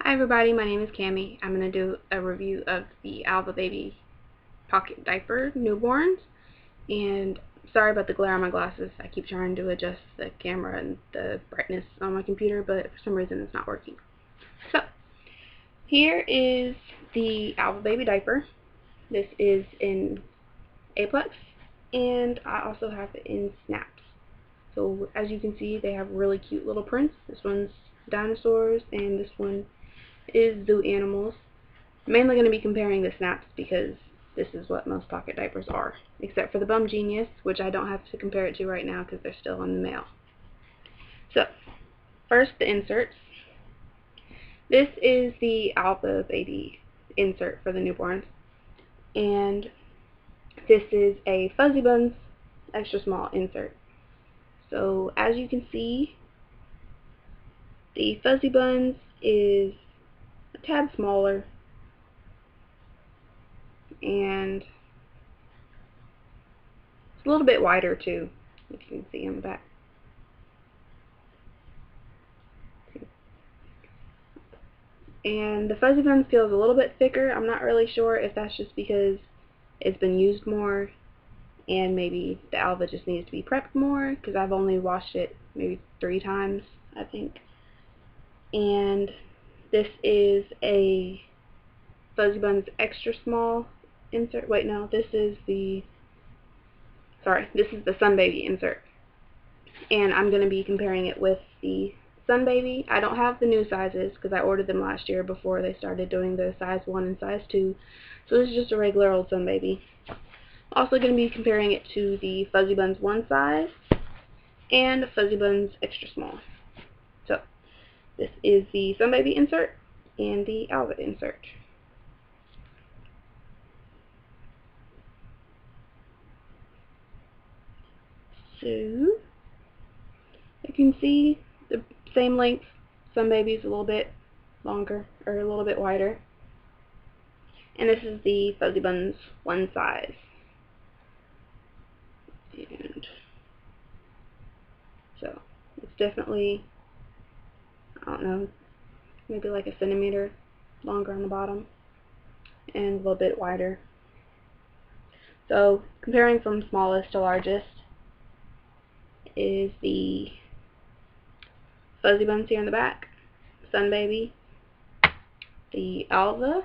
Hi everybody, my name is Cami. I'm going to do a review of the alvababy pocket diaper newborns. And sorry about the glare on my glasses. I keep trying to adjust the camera and the brightness on my computer, but for some reason it's not working. So, here is the alvababy diaper. This is in aplex, and I also have it in snaps. So as you can see, they have really cute little prints. This one's dinosaurs, and this one is zoo animals. I'm mainly going to be comparing the snaps because this is what most pocket diapers are, except for the Bum Genius, which I don't have to compare it to right now because they're still in the mail. So, first the inserts. This is the alvababy insert for the newborns, and this is a fuzzibunz extra small insert. So as you can see, the fuzzibunz is a tad smaller, and it's a little bit wider too, if you can see on the back. And the fuzzibunz feels a little bit thicker. I'm not really sure if that's just because it's been used more and maybe the alva just needs to be prepped more, because I've only washed it maybe 3 times, I think. And this is a fuzzibunz extra small insert. Wait, no, this is the sunbaby insert. And I'm going to be comparing it with the sunbaby. I don't have the new sizes because I ordered them last year before they started doing the size 1 and size 2. So this is just a regular old sunbaby. Also going to be comparing it to the fuzzibunz 1 size and the fuzzibunz extra small. So this is the sunbaby insert and the alva insert. So you can see the same length. Sunbaby's a little bit longer, or a little bit wider. And this is the fuzzibunz 1 size. And so it's definitely, I don't know, maybe like a centimeter longer on the bottom and a little bit wider. So comparing from smallest to largest is the fuzzibunz here in the back, sunbaby, the alva,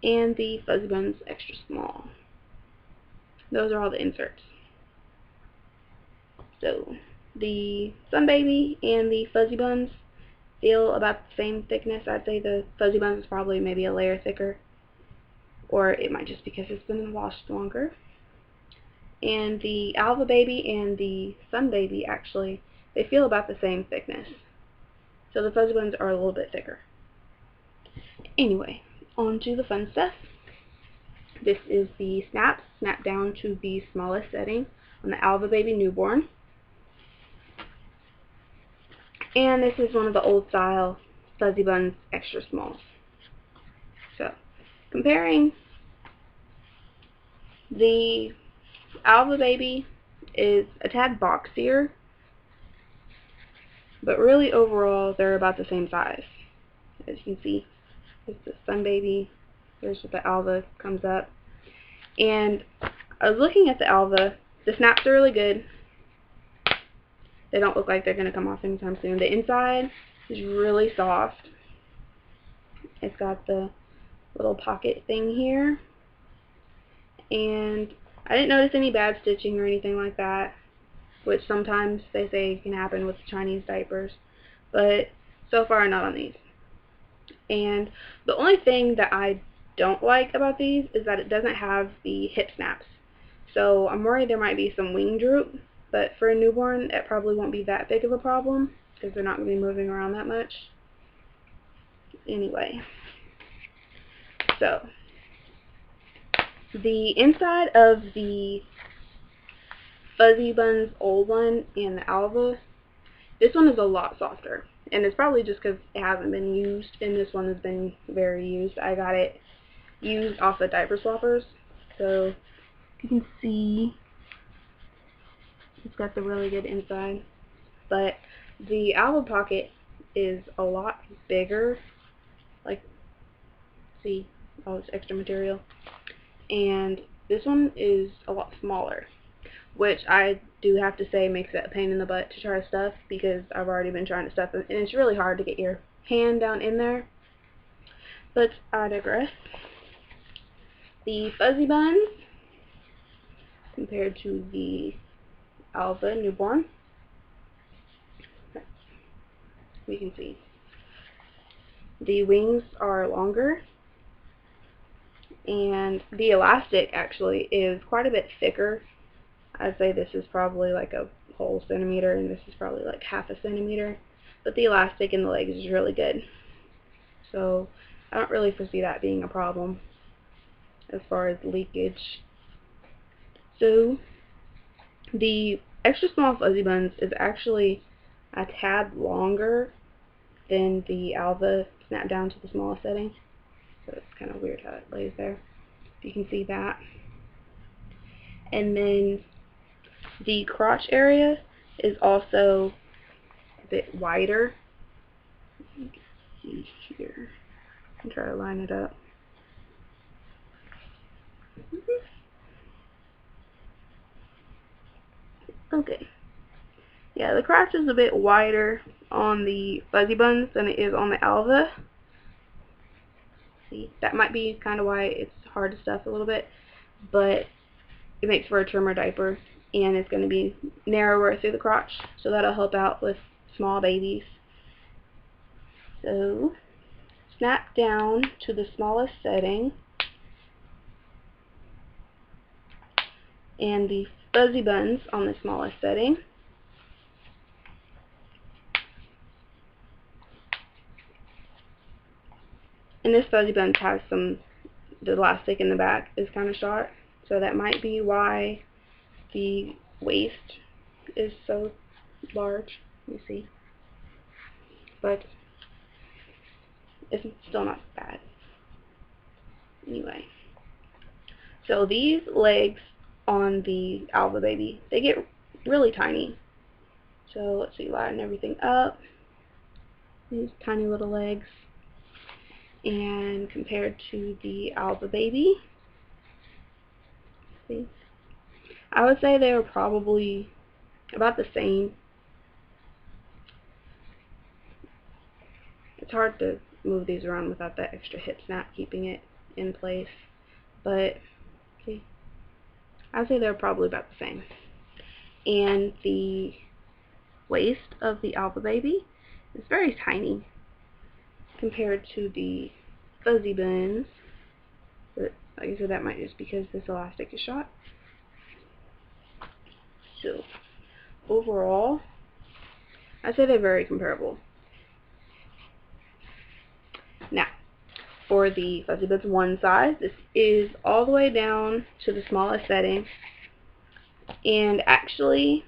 and the fuzzibunz extra small. Those are all the inserts. So the sunbaby and the fuzzibunz feel about the same thickness. I'd say the fuzzibunz is probably maybe a layer thicker, or it might just because it's been washed longer. And the alvababy and the sunbaby, actually, they feel about the same thickness. So the fuzzibunz are a little bit thicker. Anyway, on to the fun stuff. This is the snaps, snapped down to the smallest setting on the alvababy newborn. And this is one of the old style fuzzibunz extra smalls. So, comparing, the alvababy is a tad boxier, but really overall they're about the same size. As you can see, there's the sunbaby, there's what the alva comes up. And I was looking at the alva. The snaps are really good. They don't look like they're going to come off anytime soon. The inside is really soft. It's got the little pocket thing here. And I didn't notice any bad stitching or anything like that, which sometimes they say can happen with Chinese diapers. But so far, not on these. And the only thing that I don't like about these is that it doesn't have the hip snaps. So I'm worried there might be some wing droop, but for a newborn it probably won't be that big of a problem because they're not going to be moving around that much. Anyway, so the inside of the fuzzibunz old one and the alva, this one is a lot softer, and it's probably just because it hasn't been used, and this one has been very used. I got it used off of diaper swappers, so you can see it's got the really good inside. But the alva pocket is a lot bigger. Like, see all this extra material. And this one is a lot smaller, which I do have to say makes it a pain in the butt to try to stuff, because I've already been trying to stuff it, and it's really hard to get your hand down in there. But I digress. The fuzzibunz compared to the alva newborn, we can see the wings are longer, and the elastic actually is quite a bit thicker. I'd say this is probably like a whole centimeter, and this is probably like half a centimeter, but the elastic in the legs is really good, so I don't really foresee that being a problem as far as leakage. So the extra small fuzzibunz is actually a tad longer than the alva snap down to the smallest setting, so it's kind of weird how it lays there. You can see that. And then the crotch area is also a bit wider. You can see here. I'll try to line it up. Okay. Yeah, the crotch is a bit wider on the fuzzibunz than it is on the alva. See, that might be kind of why it's hard to stuff a little bit, but it makes for a trimmer diaper, and it's going to be narrower through the crotch, so that'll help out with small babies. So, snap down to the smallest setting, and the fuzzibunz on the smallest setting. And this fuzzibunz has the elastic in the back is kind of short, so that might be why the waist is so large. You see, but it's still not bad. Anyway, so these legs on the alva baby, they get really tiny. So let's see, line everything up. These tiny little legs. And compared to the alva baby, see, I would say they were probably about the same. It's hard to move these around without that extra hip snap keeping it in place, but see, I would say they're probably about the same. And the waist of the alva baby is very tiny compared to the fuzzibunz, but like I said, that might just because this elastic is short. So overall, I'd say they're very comparable. Now, for the fuzzibunz 1 size, this is all the way down to the smallest setting, and actually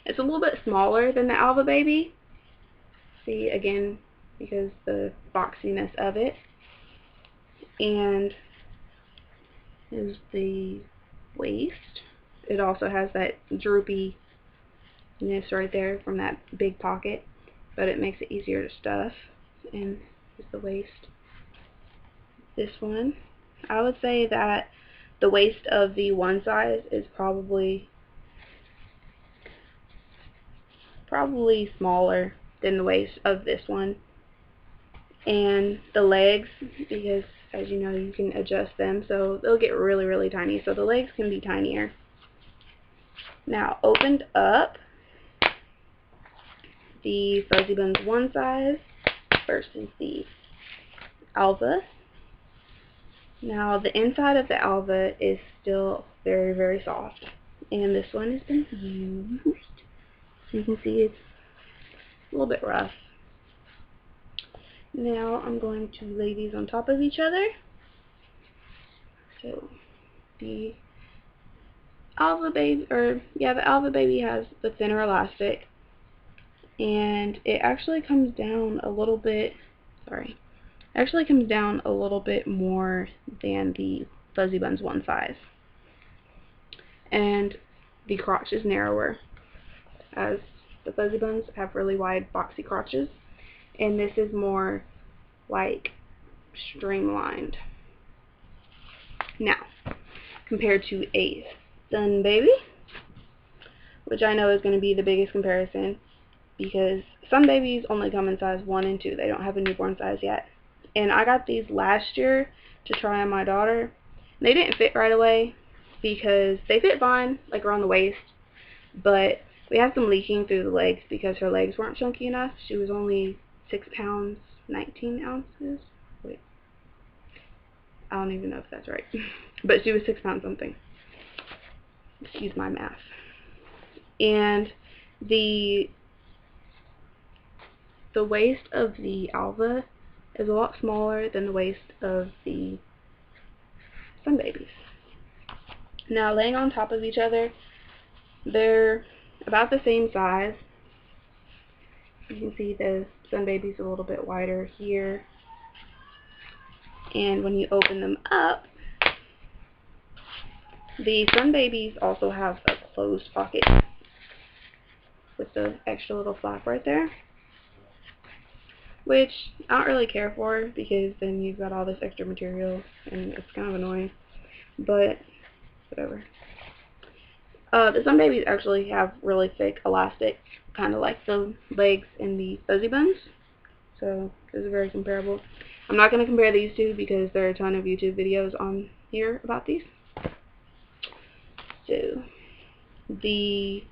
it's a little bit smaller than the alva baby. See, again, because the boxiness of it. And is the waist. It also has that droopiness right there from that big pocket, but it makes it easier to stuff. And is the waist. This one, I would say that the waist of the 1 size is probably smaller than the waist of this one. And the legs, because as you know, you can adjust them, so they'll get really, really tiny. So the legs can be tinier. Now, opened up, the fuzzibunz 1 size versus the alva. Now, the inside of the alva is still very, very soft, and this one has been used. So you can see it's a little bit rough. Now I'm going to lay these on top of each other. So the alva baby, the alva baby has the thinner elastic, and it actually comes down a little bit. Actually comes down a little bit more than the fuzzibunz 1 size, and the crotch is narrower, as The fuzzibunz have really wide boxy crotches, and this is more like streamlined. Now, compared to a sunbaby, which I know is going to be the biggest comparison because sunbabies only come in size 1 and 2. They don't have a newborn size yet. And I got these last year to try on my daughter. They didn't fit right away because they fit fine, like around the waist, but we had some leaking through the legs because her legs weren't chunky enough. She was only 6 pounds, 19 ounces. Wait, I don't even know if that's right. But she was 6 pounds something. Excuse my math. And the waist of the alva is a lot smaller than the waist of the sunbabies. Now, laying on top of each other, they're about the same size. You can see the sunbaby's a little bit wider here. And when you open them up, the sunbabies also have a closed pocket with the extra little flap right there, which I don't really care for because then you've got all this extra material and it's kind of annoying, but whatever. The sunbabies actually have really thick elastic, kind of like the legs in the fuzzibunz, so those are very comparable. I'm not going to compare these two because there are a ton of YouTube videos on here about these. So, the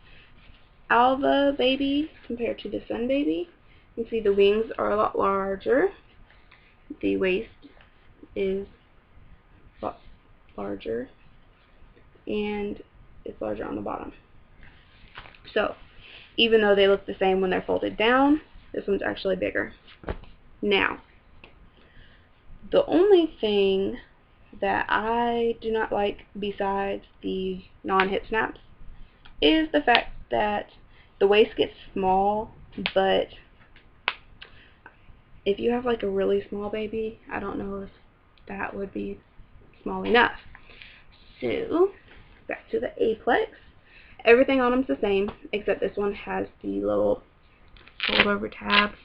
alvababy compared to the sunbaby, you can see the wings are a lot larger. The waist is a lot larger, and it's larger on the bottom. So, even though they look the same when they're folded down, this one's actually bigger. Now, the only thing that I do not like besides the non-hip snaps is the fact that the waist gets small, but if you have like a really small baby, I don't know if that would be small enough. So, back to the aplex. Everything on them's the same, except this one has the little fold over tabs,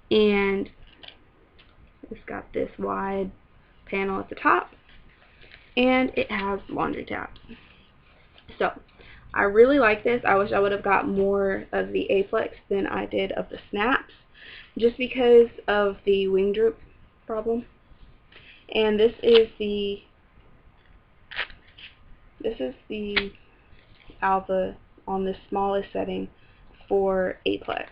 and it's got this wide panel at the top, and it has laundry tabs. So, I really like this. I wish I would have got more of the aplex than I did of the snaps, just because of the wing droop problem. And this is the alva on the smallest setting for aplex.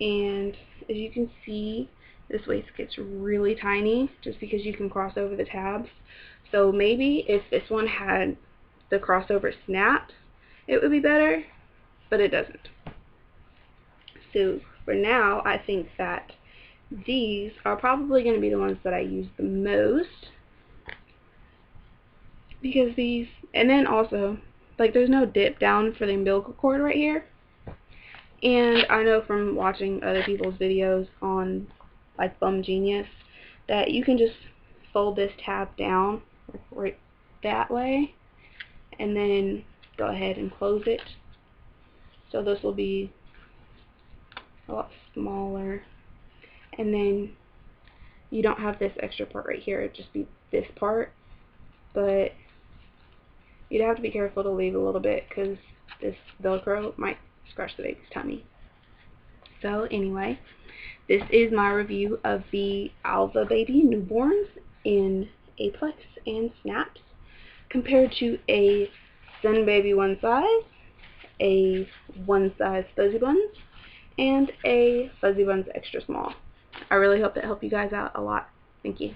And as you can see, this waist gets really tiny just because you can cross over the tabs. So maybe if this one had the crossover snaps, it would be better, but it doesn't. So for now, I think that these are probably going to be the ones that I use the most, because these, and then also, like, there's no dip down for the umbilical cord right here. And I know from watching other people's videos on, like, Bum Genius, that you can just fold this tab down right that way, and then go ahead and close it. So this will be a lot smaller, and then you don't have this extra part right here. It'd just be this part, but you'd have to be careful to leave a little bit because this Velcro might scratch the baby's tummy. So anyway, this is my review of the alvababy newborns in aplex and snaps compared to a sunbaby one size, a one size fuzzibunz, and a fuzzibunz extra small. I really hope that helped you guys out a lot. Thank you.